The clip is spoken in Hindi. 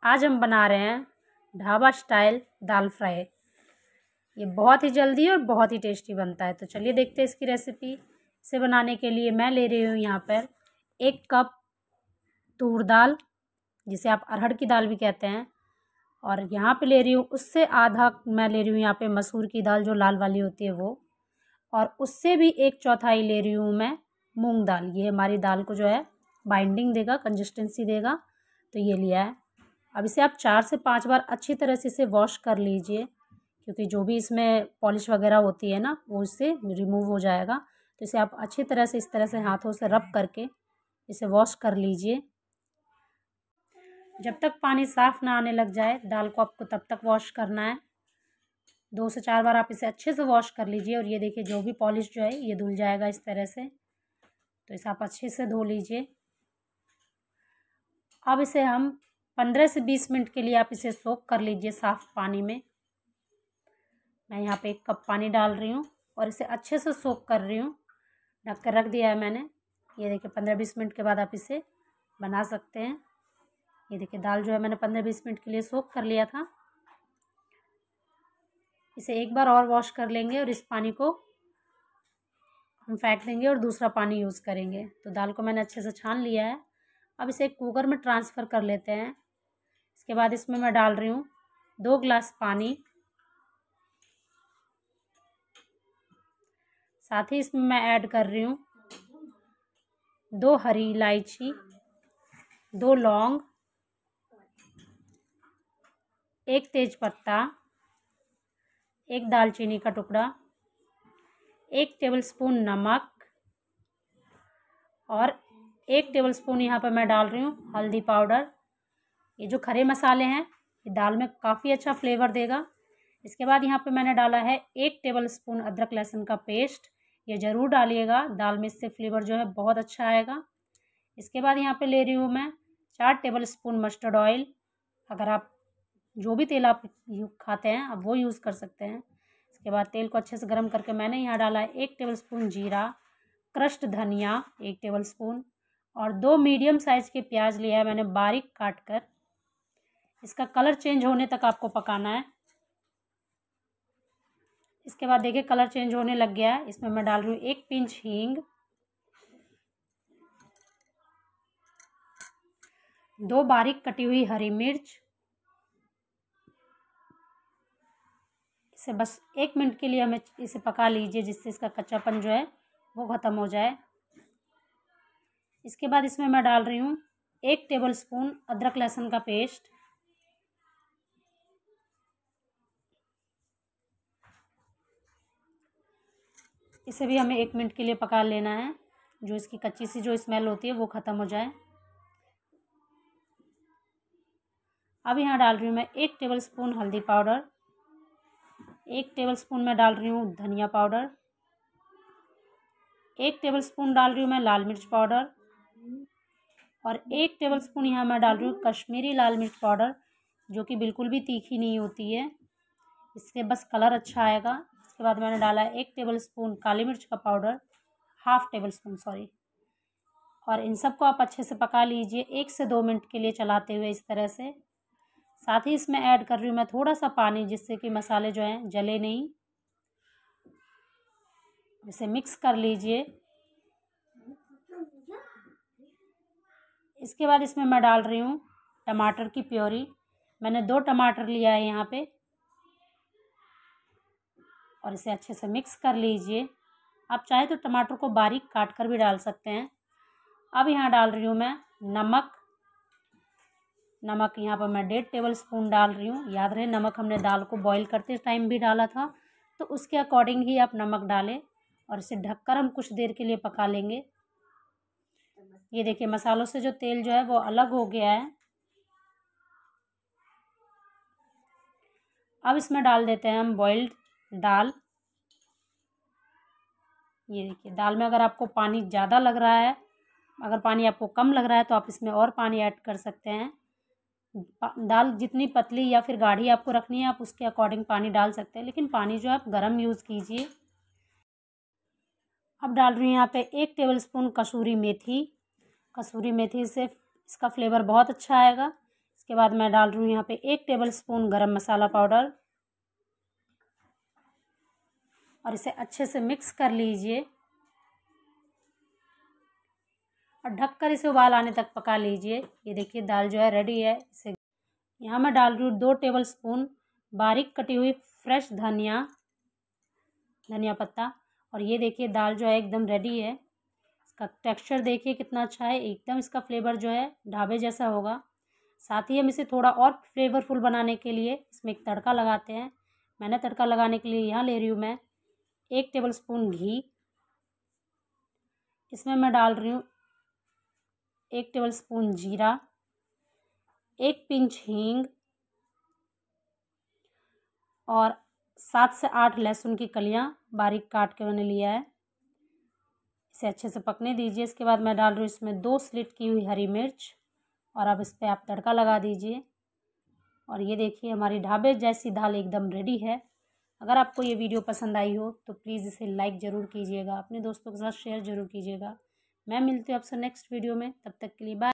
आज हम बना रहे हैं ढाबा स्टाइल दाल फ्राई। ये बहुत ही जल्दी और बहुत ही टेस्टी बनता है। तो चलिए देखते हैं इसकी रेसिपी। इसे बनाने के लिए मैं ले रही हूँ यहाँ पर 1 कप तूर दाल, जिसे आप अरहर की दाल भी कहते हैं, और यहाँ पे ले रही हूँ उससे आधा मैं ले रही हूँ यहाँ पे मसूर की दाल जो लाल वाली होती है वो, और उससे भी 1/4 ले रही हूँ मैं मूंग दाल। ये हमारी दाल को जो है बाइंडिंग देगा, कंसिस्टेंसी देगा, तो ये लिया है। अब इसे आप 4 से 5 बार अच्छी तरह से इसे वॉश कर लीजिए, क्योंकि जो भी इसमें पॉलिश वगैरह होती है ना वो इससे रिमूव हो जाएगा। तो इसे आप अच्छी तरह से इस तरह से हाथों से रब करके इसे वॉश कर लीजिए। जब तक पानी साफ़ ना आने लग जाए दाल को आपको तब तक वॉश करना है। 2 से 4 बार आप इसे अच्छे से वॉश कर लीजिए, और ये देखिए जो भी पॉलिश जो है ये धुल जाएगा इस तरह से। तो इसे आप अच्छे से धो लीजिए। अब इसे हम 15 से 20 मिनट के लिए आप इसे सोक कर लीजिए साफ़ पानी में। मैं यहाँ पे 1 कप पानी डाल रही हूँ और इसे अच्छे से सोक कर रही हूँ। ढक कर रख दिया है मैंने। ये देखिए 15-20 मिनट के बाद आप इसे बना सकते हैं। ये देखिए दाल जो है मैंने 15-20 मिनट के लिए सोक कर लिया था। इसे एक बार और वॉश कर लेंगे और इस पानी को हम फेंक देंगे और दूसरा पानी यूज़ करेंगे। तो दाल को मैंने अच्छे से छान लिया है। अब इसे एक कुकर में ट्रांसफ़र कर लेते हैं। इसके बाद इसमें मैं डाल रही हूँ 2 गिलास पानी। साथ ही इसमें मैं ऐड कर रही हूँ 2 हरी इलायची, 2 लौंग, 1 तेज़पत्ता, 1 दालचीनी का टुकड़ा, 1 टेबलस्पून नमक, और 1 टेबलस्पून यहाँ पर मैं डाल रही हूँ हल्दी पाउडर। ये जो खड़े मसाले हैं ये दाल में काफ़ी अच्छा फ्लेवर देगा। इसके बाद यहाँ पे मैंने डाला है 1 टेबलस्पून अदरक लहसुन का पेस्ट। ये ज़रूर डालिएगा दाल में, इससे फ्लेवर जो है बहुत अच्छा आएगा। इसके बाद यहाँ पे ले रही हूँ मैं 4 टेबलस्पून मस्टर्ड ऑयल। अगर आप जो भी तेल आप खाते हैं आप वो यूज़ कर सकते हैं। इसके बाद तेल को अच्छे से गर्म करके मैंने यहाँ डाला है 1 टेबलस्पून जीरा, क्रश्ड धनिया 1 टेबलस्पून, और 2 मीडियम साइज़ के प्याज लिया है मैंने बारीक काट कर। इसका कलर चेंज होने तक आपको पकाना है। इसके बाद देखिए कलर चेंज होने लग गया है। इसमें मैं डाल रही हूँ 1 पिंच हींग, 2 बारीक कटी हुई हरी मिर्च। इसे बस 1 मिनट के लिए हमें इसे पका लीजिए, जिससे इसका कच्चापन जो है वो ख़त्म हो जाए। इसके बाद इसमें मैं डाल रही हूँ 1 टेबलस्पून अदरक लहसुन का पेस्ट। इसे भी हमें 1 मिनट के लिए पका लेना है, जो इसकी कच्ची सी जो स्मेल होती है वो ख़त्म हो जाए। अब यहाँ डाल रही हूँ मैं 1 टेबलस्पून हल्दी पाउडर, 1 टेबलस्पून मैं डाल रही हूँ धनिया पाउडर, 1 टेबलस्पून डाल रही हूँ मैं लाल मिर्च पाउडर, और 1 टेबलस्पून यहाँ मैं डाल रही हूँ कश्मीरी लाल मिर्च पाउडर, जो कि बिल्कुल भी तीखी नहीं होती है, इससे बस कलर अच्छा आएगा। इसके बाद मैंने डाला है 1 टेबलस्पून काली मिर्च का पाउडर, हाफ़ टेबलस्पून सॉरी, और इन सबको आप अच्छे से पका लीजिए 1 से 2 मिनट के लिए चलाते हुए इस तरह से। साथ ही इसमें ऐड कर रही हूँ मैं थोड़ा सा पानी, जिससे कि मसाले जो हैं जले नहीं। इसे मिक्स कर लीजिए। इसके बाद इसमें मैं डाल रही हूँ टमाटर की प्योरी। मैंने 2 टमाटर लिया है यहाँ पे, और इसे अच्छे से मिक्स कर लीजिए। आप चाहे तो टमाटर को बारीक काट कर भी डाल सकते हैं। अब यहाँ डाल रही हूँ मैं नमक। नमक यहाँ पर मैं 1.5 टेबलस्पून डाल रही हूँ। याद रहे नमक हमने दाल को बॉईल करते टाइम भी डाला था, तो उसके अकॉर्डिंग ही आप नमक डालें, और इसे ढककर हम कुछ देर के लिए पका लेंगे। ये देखिए मसालों से जो तेल जो है वो अलग हो गया है। अब इसमें डाल देते हैं हम बॉइल्ड दाल। ये देखिए दाल में अगर आपको पानी ज़्यादा लग रहा है, अगर पानी आपको कम लग रहा है तो आप इसमें और पानी ऐड कर सकते हैं। दाल जितनी पतली या फिर गाढ़ी आपको रखनी है आप उसके अकॉर्डिंग पानी डाल सकते हैं, लेकिन पानी जो है आप गर्म यूज़ कीजिए। अब डाल रही हूँ यहाँ पे 1 टेबलस्पून कसूरी मेथी। कसूरी मेथी से इसका फ्लेवर बहुत अच्छा आएगा। इसके बाद मैं डाल रही हूँ यहाँ पे 1 टेबलस्पून गरम मसाला पाउडर और इसे अच्छे से मिक्स कर लीजिए और ढककर इसे उबाल आने तक पका लीजिए। ये देखिए दाल जो है रेडी है। इसे यहाँ मैं डाल रही हूँ 2 टेबलस्पून बारीक कटी हुई फ्रेश धनिया पत्ता और ये देखिए दाल जो है एकदम रेडी है। इसका टेक्सचर देखिए कितना अच्छा है, एकदम इसका फ्लेवर जो है ढाबे जैसा होगा। साथ ही हम इसे थोड़ा और फ्लेवरफुल बनाने के लिए इसमें एक तड़का लगाते हैं। मैंने तड़का लगाने के लिए यहाँ ले रही हूँ मैं 1 टेबलस्पून घी। इसमें मैं डाल रही हूँ 1 टेबलस्पून जीरा, 1 पिंच हींग और 7 से 8 लहसुन की कलियाँ बारीक काट के मैंने लिया है। इसे अच्छे से पकने दीजिए। इसके बाद मैं डाल रही हूँ इसमें 2 स्लिट की हुई हरी मिर्च और अब इस पर आप तड़का लगा दीजिए। और ये देखिए हमारी ढाबे जैसी दाल एकदम रेडी है। अगर आपको ये वीडियो पसंद आई हो तो प्लीज़ इसे लाइक ज़रूर कीजिएगा, अपने दोस्तों के साथ शेयर ज़रूर कीजिएगा। मैं मिलती हूँ आपसे नेक्स्ट वीडियो में, तब तक के लिए बाय।